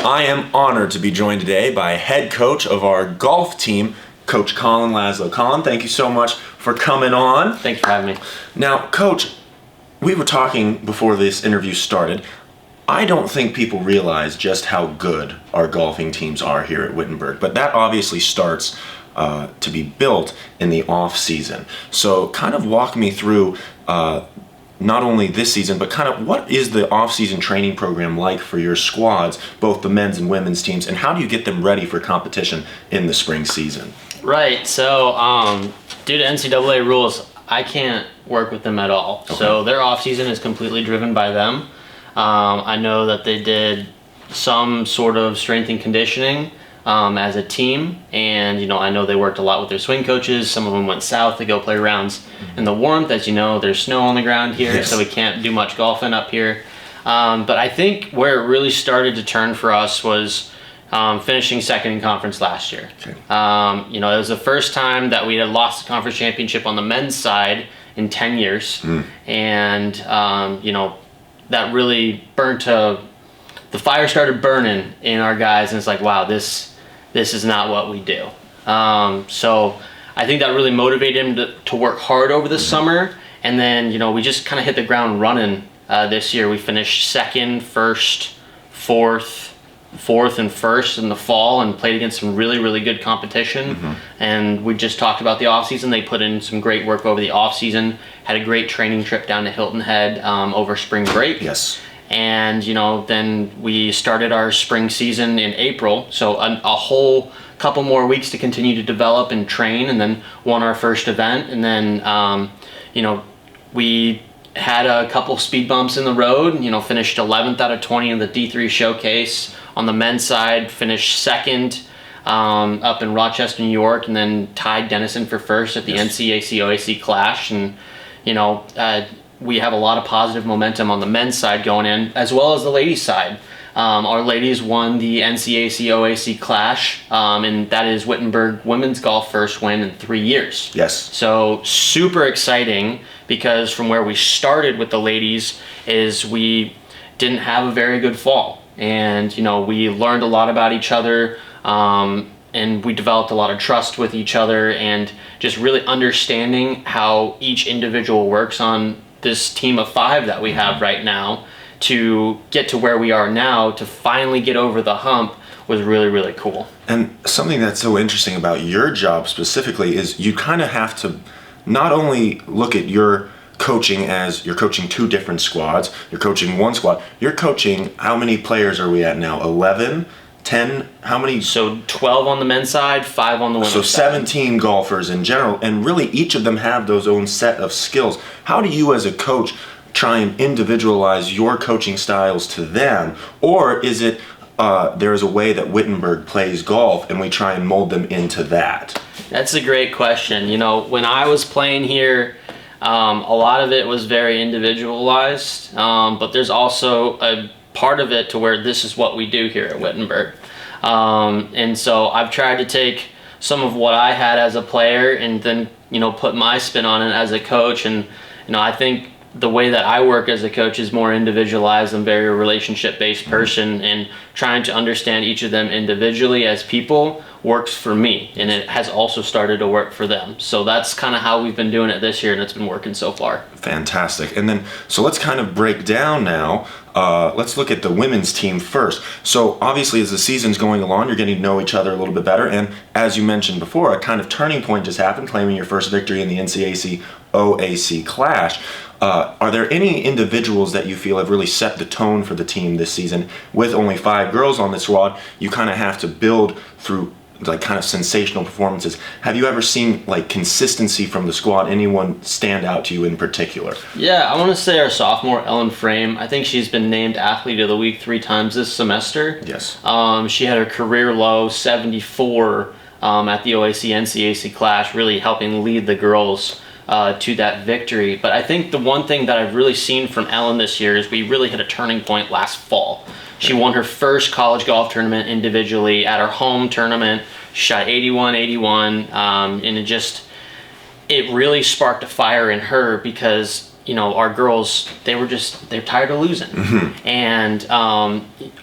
I am honored to be joined today by head coach of our golf team, Coach Colin Laszlo. Colin, thank you so much for coming on. Thanks for having me. Now, Coach, we were talking before this interview started. I don't think people realize just how good our golfing teams are here at Wittenberg, but that obviously starts to be built in the off season. So kind of walk me through not only this season, but kind of what is the off-season training program like for your squads, both the men's and women's teams, and how do you get them ready for competition in the spring season? Right, so due to NCAA rules, I can't work with them at all. Okay. So their off-season is completely driven by them. I know that they did some sort of strength and conditioning as a team, and I know they worked a lot with their swing coaches. Some of them went south to go play rounds in the warmth. As you know, there's snow on the ground here, yes. So we can't do much golfing up here. But I think where it really started to turn for us was finishing second in conference last year. Okay. It was the first time that we had lost the conference championship on the men's side in 10 years, and that really the fire started burning in our guys, and it's like, wow, this is not what we do. So I think that really motivated him to work hard over the summer. And then, we just kind of hit the ground running this year. We finished second, first, fourth, and first in the fall and played against some really, really good competition. And we just talked about the off-season. They put in some great work over the off-season, had a great training trip down to Hilton Head over spring break. Yes. And then we started our spring season in April, so a whole couple more weeks to continue to develop and train, and then won our first event. And then we had a couple speed bumps in the road, finished 11th out of 20 in the D3 showcase on the men's side, finished second up in Rochester, New York, and then tied Denison for first at the NCAC OAC Clash. And we have a lot of positive momentum on the men's side going in, as well as the ladies' side. Our ladies won the NCAC OAC Clash, and that is Wittenberg women's golf first win in 3 years. Yes. So super exciting, because from where we started with the ladies is we didn't have a very good fall. And, we learned a lot about each other, and we developed a lot of trust with each other, and just really understanding how each individual works on this team of 5 that we have right now to get to where we are now, to finally get over the hump, was really, really cool. And something that's so interesting about your job specifically is you kind of have to not only look at your coaching as you're coaching 2 different squads, you're coaching one squad, you're coaching, how many players are we at now? 11? 10? How many? So 12 on the men's side, 5 on the women's side. So 17 golfers in general, and really each of them have those own set of skills. How do you as a coach try and individualize your coaching styles to them? Or is it there is a way that Wittenberg plays golf and we try and mold them into that? That's a great question. When I was playing here, a lot of it was very individualized, but there's also a part of it to where this is what we do here at Wittenberg. And so I've tried to take some of what I had as a player and then, put my spin on it as a coach. And, I think the way that I work as a coach is more individualized. I'm very relationship-based person, and trying to understand each of them individually as people works for me, and it has also started to work for them. So that's kind of how we've been doing it this year, and it's been working so far. Fantastic. And then, so let's kind of break down now. Let's look at the women's team first. So obviously as the season's going along, you're getting to know each other a little bit better. And as you mentioned before, a kind of turning point just happened, claiming your first victory in the NCAC OAC Clash. Are there any individuals that you feel have really set the tone for the team this season? With only 5 girls on this squad, you kind of have to build through kind of sensational performances. Have you ever seen consistency from the squad? Anyone stand out to you in particular? Yeah, I want to say our sophomore, Ellen Frame. I think she's been named Athlete of the Week 3 times this semester. Yes. She had her career low 74 at the OAC NCAC Clash, really helping lead the girls to that victory. But I think the one thing that I've really seen from Ellen this year is we really hit a turning point last fall. She won her first college golf tournament individually at her home tournament. She shot 81-81, and it really sparked a fire in her, because our girls, they're tired of losing. And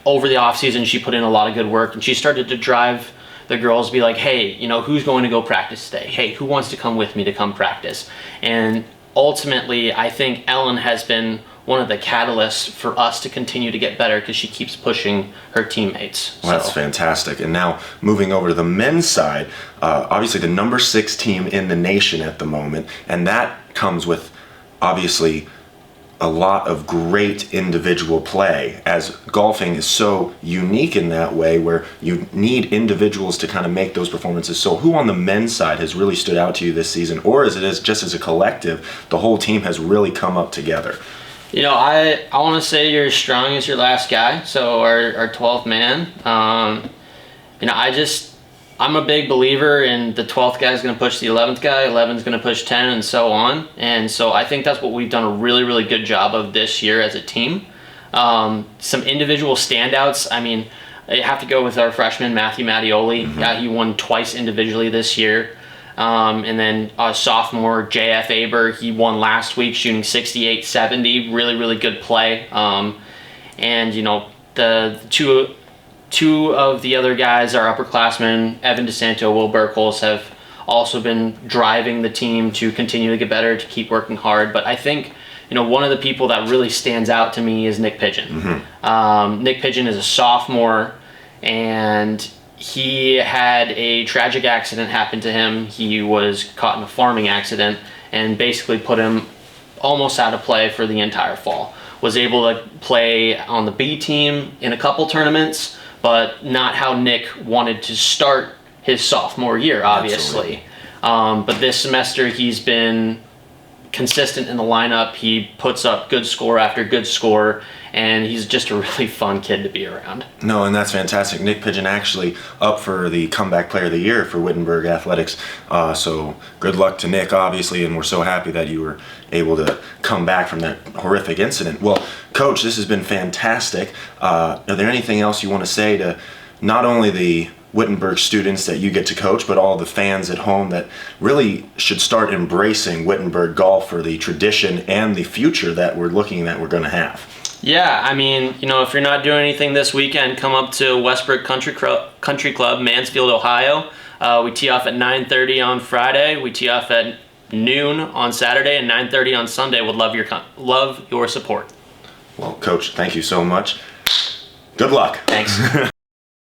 over the off season, she put in a lot of good work, and she started to drive the girls to be like, hey, who's going to go practice today? Hey, who wants to come with me to come practice? And ultimately, I think Ellen has been one of the catalysts for us to continue to get better because she keeps pushing her teammates. Well, that's fantastic. And now moving over to the men's side, obviously the number 6 team in the nation at the moment, and that comes with obviously a lot of great individual play, as golfing is so unique in that way where you need individuals to kind of make those performances. So who on the men's side has really stood out to you this season, or is it just as a collective, the whole team has really come up together? I want to say you're as strong as your last guy, so our 12th man. I'm a big believer in the 12th guy is going to push the 11th guy, 11's going to push 10, and so on. And so I think that's what we've done a really, really good job of this year as a team. Some individual standouts, I have to go with our freshman, Matthew Mattioli. Yeah, he won twice individually this year. And then sophomore J.F. Aber, he won last week shooting 68-70, really, really good play. And the two of the other guys, our upperclassmen, Evan DeSanto, Will Burkholz, have also been driving the team to continue to get better, to keep working hard. But I think one of the people that really stands out to me is Nick Pigeon. Nick Pigeon is a sophomore, and he had a tragic accident happen to him. He was caught in a farming accident and basically put him almost out of play for the entire fall. Was able to play on the B team in a couple tournaments, but not how Nick wanted to start his sophomore year, obviously. But this semester he's been consistent in the lineup. He puts up good score after good score, and he's just a really fun kid to be around. No, and that's fantastic. Nick Pigeon actually up for the comeback player of the year for Wittenberg Athletics. So good luck to Nick, obviously, and we're so happy that you were able to come back from that horrific incident. Well, Coach, this has been fantastic. Are there anything else you want to say to not only the Wittenberg students that you get to coach, but all the fans at home that really should start embracing Wittenberg golf for the tradition and the future that we're going to have? Yeah, if you're not doing anything this weekend, come up to Westbrook Country Club, Mansfield, Ohio. We tee off at 9:30 on Friday. We tee off at noon on Saturday and 9:30 on Sunday. Would love your support. Well, Coach, thank you so much. Good luck. Thanks.